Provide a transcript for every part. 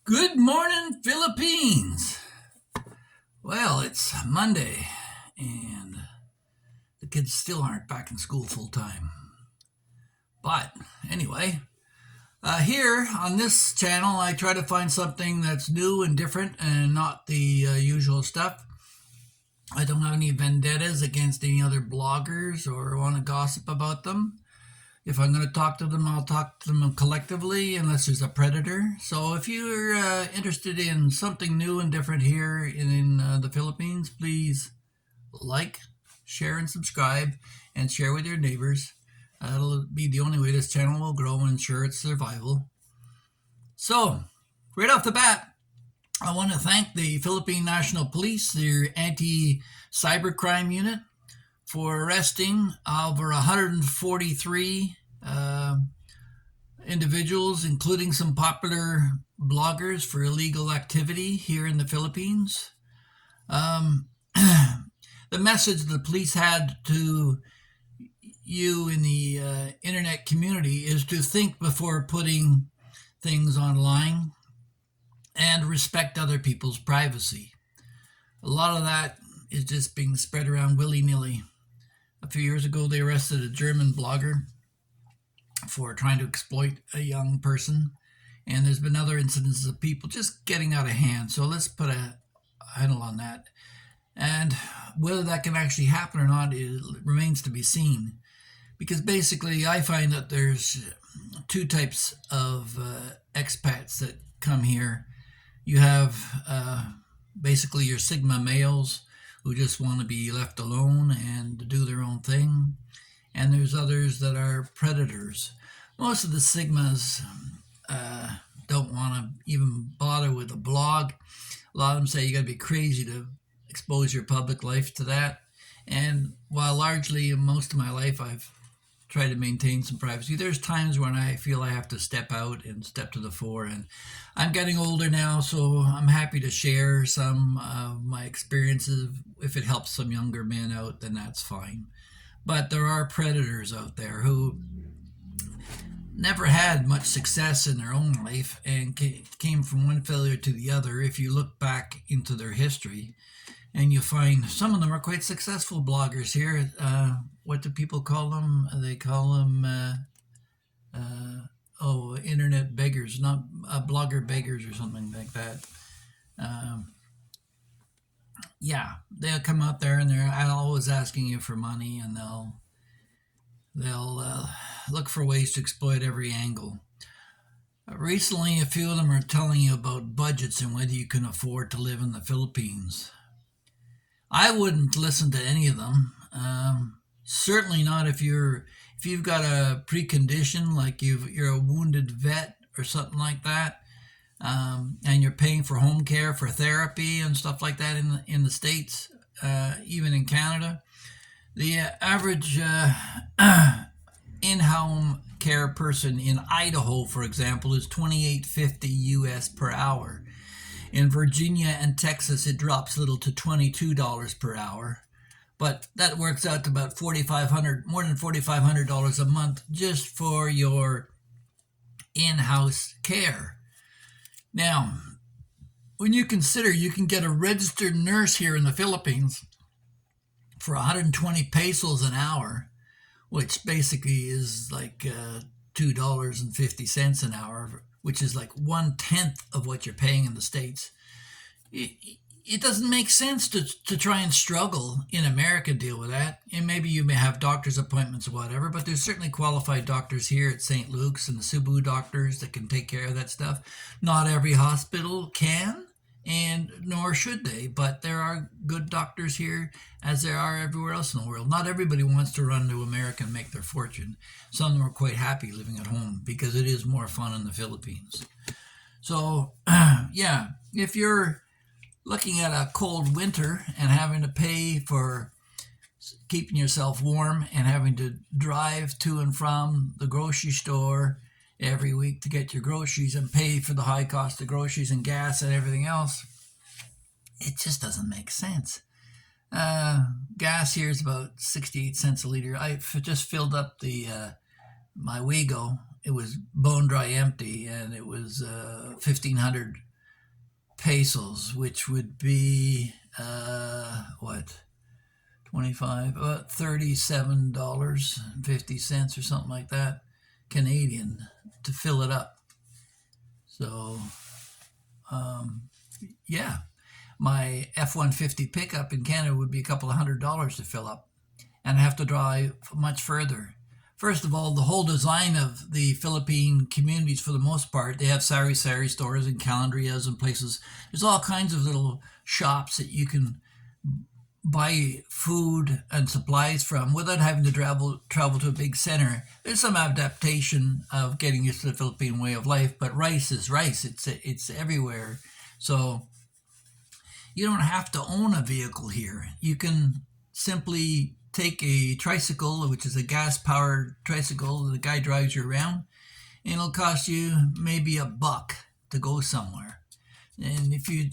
Good morning, Philippines. Well, it's Monday, and the kids still aren't back in school full time. But anyway, here on this channel, I try to find something that's new and different and not the usual stuff. I don't have any vendettas against any other bloggers or want to gossip about them. If I'm going to talk to them, I'll talk to them collectively unless there's a predator. So if you're interested in something new and different here in the Philippines, please like, share, and subscribe, and share with your neighbors. That'll be the only way this channel will grow and ensure its survival. So, right off the bat, I want to thank the Philippine National Police, their anti-cybercrime unit, for arresting over 143 individuals, including some popular bloggers, for illegal activity here in the Philippines. The message the police had to you in the internet community is to think before putting things online and respect other people's privacy. A lot of that is just being spread around willy-nilly. A few years ago, they arrested a German blogger for trying to exploit a young person. And there's been other incidences of people just getting out of hand. So let's put a handle on that. And whether that can actually happen or not, it remains to be seen. Because basically, I find that there's two types of expats that come here. You have basically your Sigma males who just want to be left alone and do their own thing. And there's others that are predators. Most of the Sigmas don't want to even bother with a blog. A lot of them say you got to be crazy to expose your public life to that. And while largely most of my life I've tried to maintain some privacy, there's times when I feel I have to step out and step to the fore. And I'm getting older now, so I'm happy to share some of my experiences. If it helps some younger men out, then that's fine. But there are predators out there who never had much success in their own life and came from one failure to the other. If you look back into their history, and you find some of them are quite successful bloggers here. What do people call them? They call them internet beggars, not blogger beggars or something like that. Yeah, they'll come out there and they're always asking you for money, and they'll look for ways to exploit every angle. Recently, a few of them are telling you about budgets and whether you can afford to live in the Philippines. I wouldn't listen to any of them. Certainly not if you've got a precondition, like you're a wounded vet or something like that, and you're paying for home care, for therapy and stuff like that in the States, even in Canada. The average in-home care person in Idaho, for example, is $28.50 US per hour. In Virginia and Texas, it drops a little to $22 per hour, but that works out to about more than $4,500 a month just for your in-house care. Now, when you consider you can get a registered nurse here in the Philippines for 120 pesos an hour, which basically is like $2.50 an hour, which is like 1/10 of what you're paying in the States. It doesn't make sense to try and struggle in America to deal with that. And maybe you may have doctor's appointments or whatever, but there's certainly qualified doctors here at St. Luke's and the Cebu doctors that can take care of that stuff. Not every hospital can, and nor should they, but there are good doctors here as there are everywhere else in the world. Not everybody wants to run to America and make their fortune. Some of them are quite happy living at home because it is more fun in the Philippines. So, yeah, if you're looking at a cold winter and having to pay for keeping yourself warm and having to drive to and from the grocery store every week to get your groceries and pay for the high cost of groceries and gas and everything else, it just doesn't make sense. Gas here is about 68 cents a liter. I just filled up my Wego. It was bone dry empty, and it was 1,500 pesos, which would be what, 25, about $37.50 or something like that, Canadian, to fill it up. So, yeah, my F-150 pickup in Canada would be a couple of $100 to fill up, and I have to drive much further. First of all, the whole design of the Philippine communities, for the most part, they have sari-sari stores and calendarias and places. There's all kinds of little shops that you can buy food and supplies from without having to travel to a big center. There's some adaptation of getting used to the Philippine way of life, but rice is rice. It's everywhere. So you don't have to own a vehicle here. You can simply take a tricycle, which is a gas-powered tricycle. The guy drives you around, and it'll cost you maybe $1 to go somewhere. And if you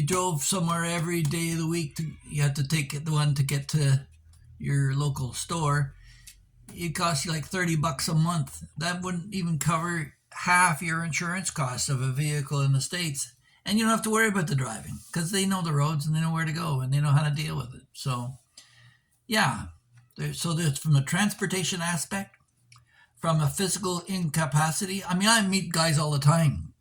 drove somewhere every day of the week, you had to take the one to get to your local store. It costs you like $30 a month. That wouldn't even cover half your insurance costs of a vehicle in the States. And you don't have to worry about the driving because they know the roads and they know where to go and they know how to deal with it. So, yeah. So there's from the transportation aspect, from a physical incapacity. I mean, I meet guys all the time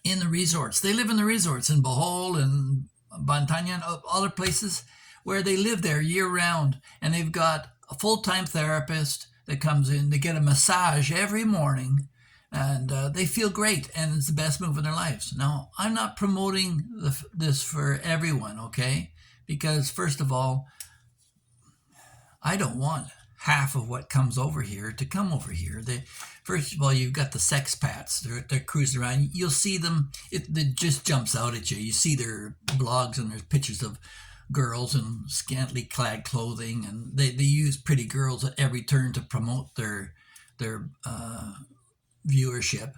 in the resorts. They live in the resorts in Bohol and Bantayan and other places where they live there year round, and they've got a full-time therapist that comes in. They get a massage every morning, and they feel great, and it's the best move in their lives. Now, I'm not promoting this for everyone, okay? Because first of all, I don't want half of what comes over here to come over here. First of all, you've got the sexpats. They're cruising around. You'll see them. It just jumps out at you. You see their blogs and there's pictures of girls in scantily clad clothing, and they use pretty girls at every turn to promote their viewership.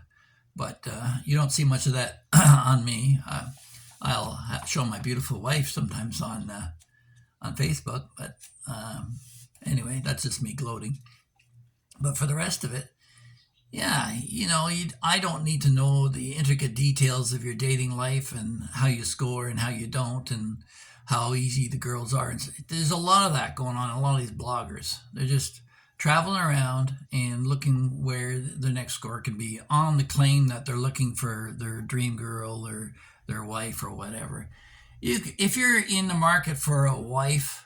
But you don't see much of that on me. I'll show my beautiful wife sometimes on Facebook, but anyway, that's just me gloating. But for the rest of it, yeah, I don't need to know the intricate details of your dating life and how you score and how you don't and how easy the girls are. There's a lot of that going on. A lot of these bloggers, they're just traveling around and looking where their next score can be on the claim that they're looking for their dream girl or their wife or whatever. If you're in the market for a wife,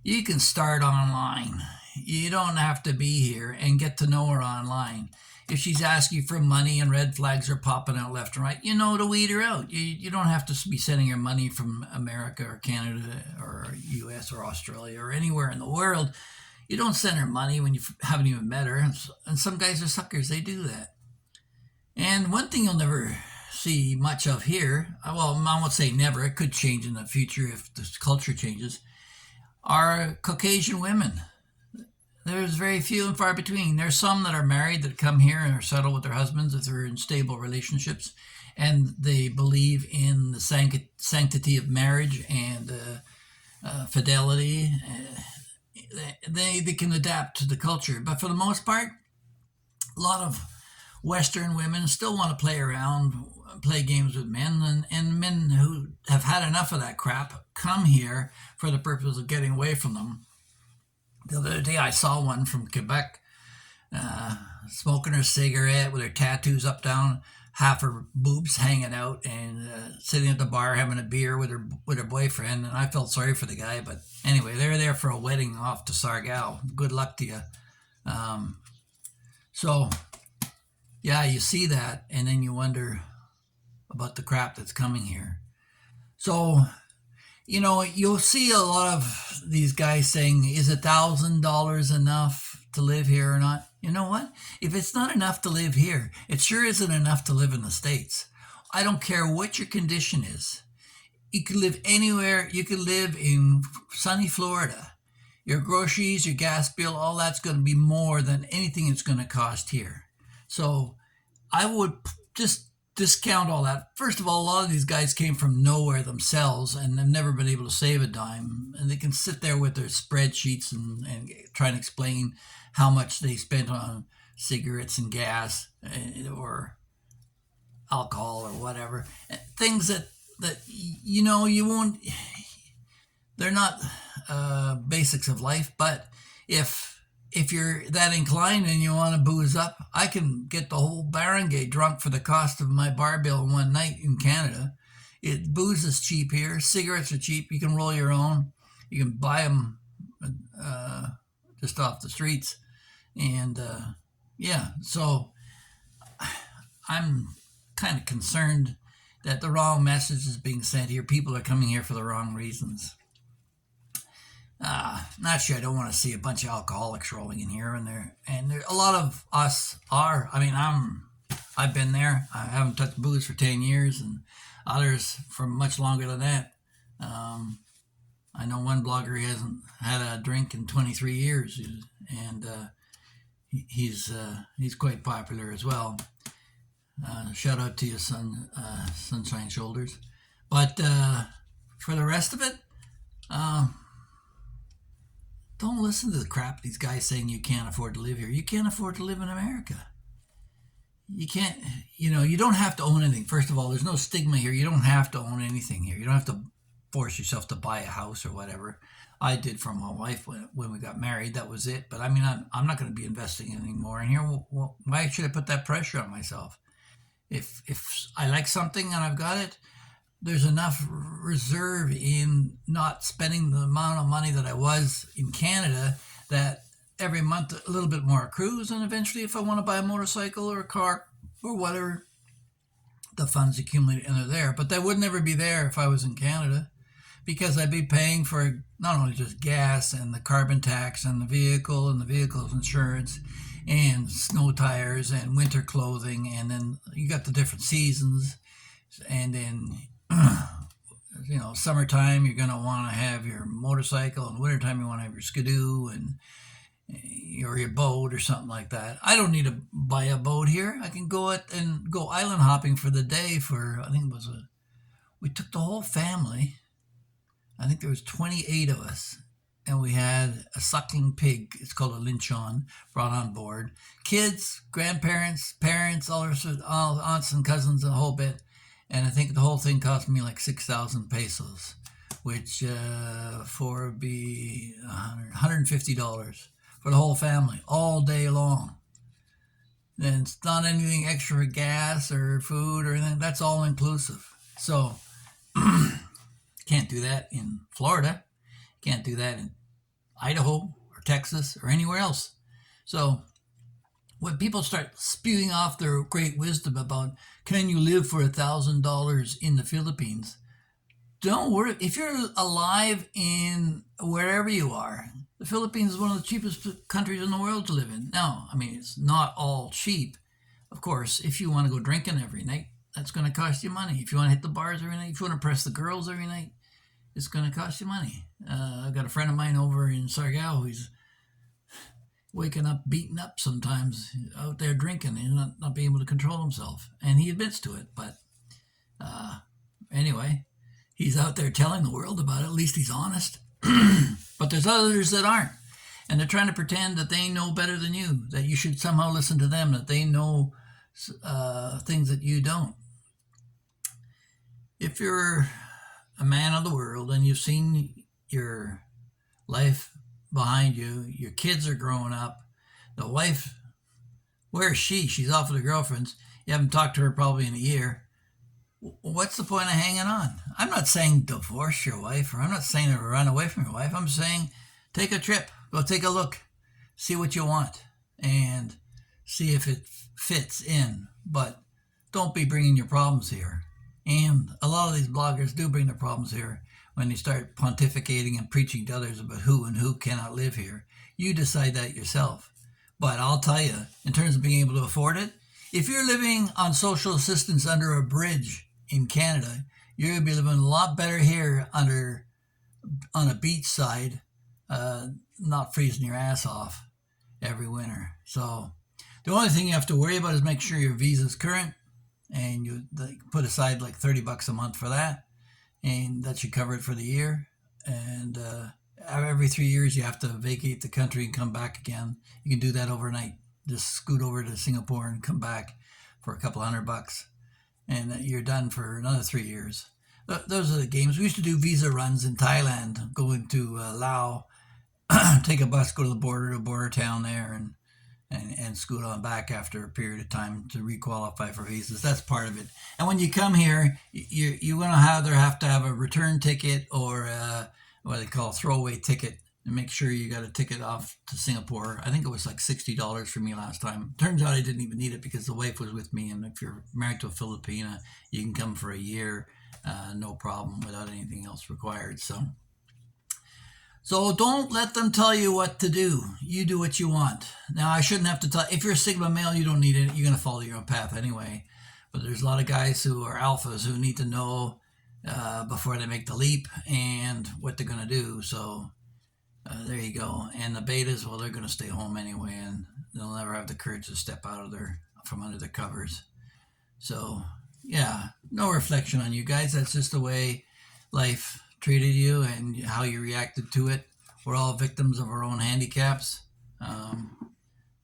you can start online. You don't have to be here and get to know her online. If she's asking for money and red flags are popping out left and right, you know to weed her out. You don't have to be sending her money from America or Canada or US or Australia or anywhere in the world. You don't send her money when you haven't even met her. And some guys are suckers. They do that. And one thing you'll never see much of here, well, I won't say never, it could change in the future if the culture changes, are Caucasian women. There's very few and far between. There's some that are married that come here and are settled with their husbands if they're in stable relationships, and they believe in the sanctity of marriage and fidelity. They can adapt to the culture. But for the most part, a lot of Western women still want to play around, play games with men, and men who have had enough of that crap come here for the purpose of getting away from them. The other day I saw one from Quebec smoking her cigarette with her tattoos up down, half her boobs hanging out, and sitting at the bar having a beer with her boyfriend. And I felt sorry for the guy, but anyway, they were there for a wedding off to Sargao. Good luck to you. So, yeah, you see that, and then you wonder about the crap that's coming here. So, you'll see a lot of these guys saying, is $1,000 enough to live here or not? You know what? If it's not enough to live here, it sure isn't enough to live in the States. I don't care what your condition is. You can live anywhere. You can live in sunny Florida. Your groceries, your gas bill, all that's going to be more than anything it's going to cost here. So I would just discount all that. First of all, a lot of these guys came from nowhere themselves and have never been able to save a dime. And they can sit there with their spreadsheets and try and explain how much they spent on cigarettes and gas or alcohol or whatever. Things that that you won't. They're not basics of life, but if you're that inclined and you want to booze up, I can get the whole barangay drunk for the cost of my bar bill in one night in Canada. Booze is cheap here. Cigarettes are cheap. You can roll your own. You can buy them uh, just off the streets, and yeah. So I'm kind of concerned that the wrong message is being sent here. People are coming here for the wrong reasons. Not sure. I don't want to see a bunch of alcoholics rolling in here, and a lot of us are. I mean, I've been there. I haven't touched booze for 10 years, and others for much longer than that. Um, I know one blogger, he hasn't had a drink in 23 years, and he's quite popular as well. Shout out to you, Sunshine Shoulders. But for the rest of it, uh, don't listen to the crap these guys saying you can't afford to live here. You can't afford to live in America. You can't, you don't have to own anything. First of all, there's no stigma here. You don't have to own anything here. You don't have to force yourself to buy a house or whatever. I did for my wife when we got married. That was it. But I mean, I'm not going to be investing anymore in here. Well, why should I put that pressure on myself? If I like something and I've got it, there's enough reserve in not spending the amount of money that I was in Canada that every month a little bit more accrues, and eventually if I want to buy a motorcycle or a car or whatever, the funds accumulate and they're there. But they would never be there if I was in Canada, because I'd be paying for not only just gas and the carbon tax and the vehicle and the vehicle's insurance and snow tires and winter clothing, and then you got the different seasons, and then summertime you're going to want to have your motorcycle, and wintertime you want to have your skidoo and or your boat or something like that. I don't need to buy a boat here. I can go and go island hopping for the day. I think we took the whole family. I think there was 28 of us, and we had a suckling pig. It's called a lynchon, brought on board. Kids, grandparents, parents, all aunts and cousins, and a whole bit. And I think the whole thing cost me like 6,000 pesos, which for would be $150 for the whole family all day long. And it's not anything extra for gas or food or anything. That's all inclusive. So can't do that in Florida. Can't do that in Idaho or Texas or anywhere else. So when people start spewing off their great wisdom about can you live for $1,000 in the Philippines, don't worry. If you're alive in wherever you are, the Philippines is one of the cheapest countries in the world to live in. Now, I mean, it's not all cheap. Of course, if you want to go drinking every night, that's going to cost you money. If you want to hit the bars every night, if you want to press the girls every night, it's going to cost you money. I've got a friend of mine over in Sargao who's waking up, beaten up sometimes, out there drinking and not being able to control himself. And he admits to it. But anyway, he's out there telling the world about it. At least he's honest. But there's others that aren't. And they're trying to pretend that they know better than you, that you should somehow listen to them, that they know things that you don't. If you're a man of the world and you've seen your life behind you, your kids are growing up, the wife, where's she? She's off with her girlfriends. You haven't talked to her probably in a year. What's the point of hanging on? I'm not saying divorce your wife, or I'm not saying to run away from your wife. I'm saying take a trip, go take a look, see what you want, and see if it fits in. But don't be bringing your problems here. And a lot of these bloggers do bring their problems here when they start pontificating and preaching to others about who and who cannot live here. You decide that yourself. But I'll tell you, in terms of being able to afford it, if you're living on social assistance under a bridge in Canada, you're going to be living a lot better here on a beach side, not freezing your ass off every winter. So the only thing you have to worry about is make sure your visa's current, and you put aside like $30 a month for that, and that should cover it for the year. And every 3 years you have to vacate the country and come back again. You can do that overnight. Just scoot over to Singapore and come back for a couple $100, and you're done for another 3 years. those are the games. We used to do visa runs in Thailand, going to Laos, take a bus, go to the border town there, and scoot on back after a period of time to requalify for visas. That's part of it. And when you come here, you're going to either have to have a return ticket or what they call a throwaway ticket, and make sure you got a ticket off to Singapore. I think it was like $60 for me last time. Turns out I didn't even need it because the wife was with me, and if you're married to a Filipina, you can come for a year, no problem, without anything else required. So don't let them tell you what to do. You do what you want. Now, I shouldn't have to tell. If you're a Sigma male, you don't need it. You're going to follow your own path anyway. But there's a lot of guys who are alphas who need to know before they make the leap and what they're going to do. So there you go. And the betas, well, they're going to stay home anyway, and they'll never have the courage to step out of from under the covers. So yeah, no reflection on you guys. That's just the way life treated you and how you reacted to it. We're all victims of our own handicaps,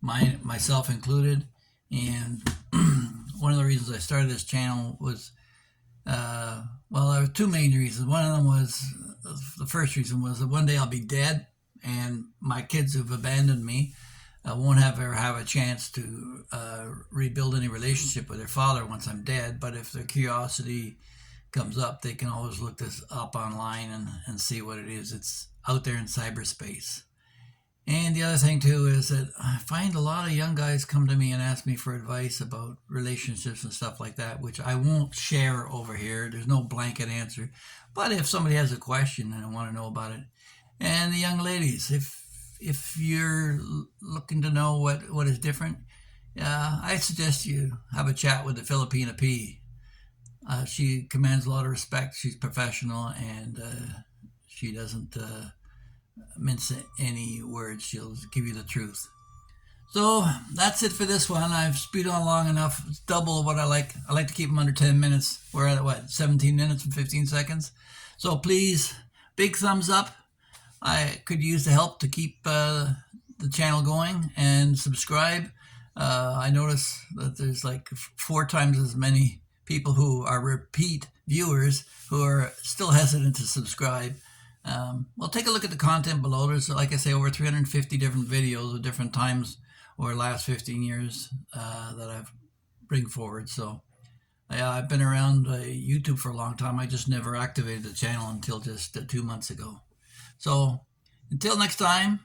myself included. And one of the reasons I started this channel was, well, there were two main reasons. One of them was, the first reason was that one day I'll be dead, and my kids who've abandoned me won't ever have a chance to rebuild any relationship with their father once I'm dead. But if their curiosity comes up, they can always look this up online and see what it is. It's out there in cyberspace. And the other thing too is that I find a lot of young guys come to me and ask me for advice about relationships and stuff like that, which I won't share over here. There's no blanket answer. But if somebody has a question and I want to know about it, and the young ladies, if you're looking to know what is different, I suggest you have a chat with the Filipina P. She commands a lot of respect. She's professional, and she doesn't mince any words. She'll give you the truth. So that's it for this one. I've speed on long enough. It's double what I like. I like to keep them under 10 minutes. We're at 17 minutes and 15 seconds. So please, big thumbs up. I could use the help to keep the channel going, and subscribe. I notice that there's like 4 times as many people who are repeat viewers who are still hesitant to subscribe. Well, take a look at the content below. There's, like I say, over 350 different videos of different times over the last 15 years that I've bring forward. So I've been around YouTube for a long time. I just never activated the channel until just 2 months ago. So until next time,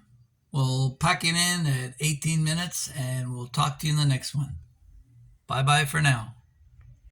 we'll pack it in at 18 minutes, and we'll talk to you in the next one. Bye-bye for now.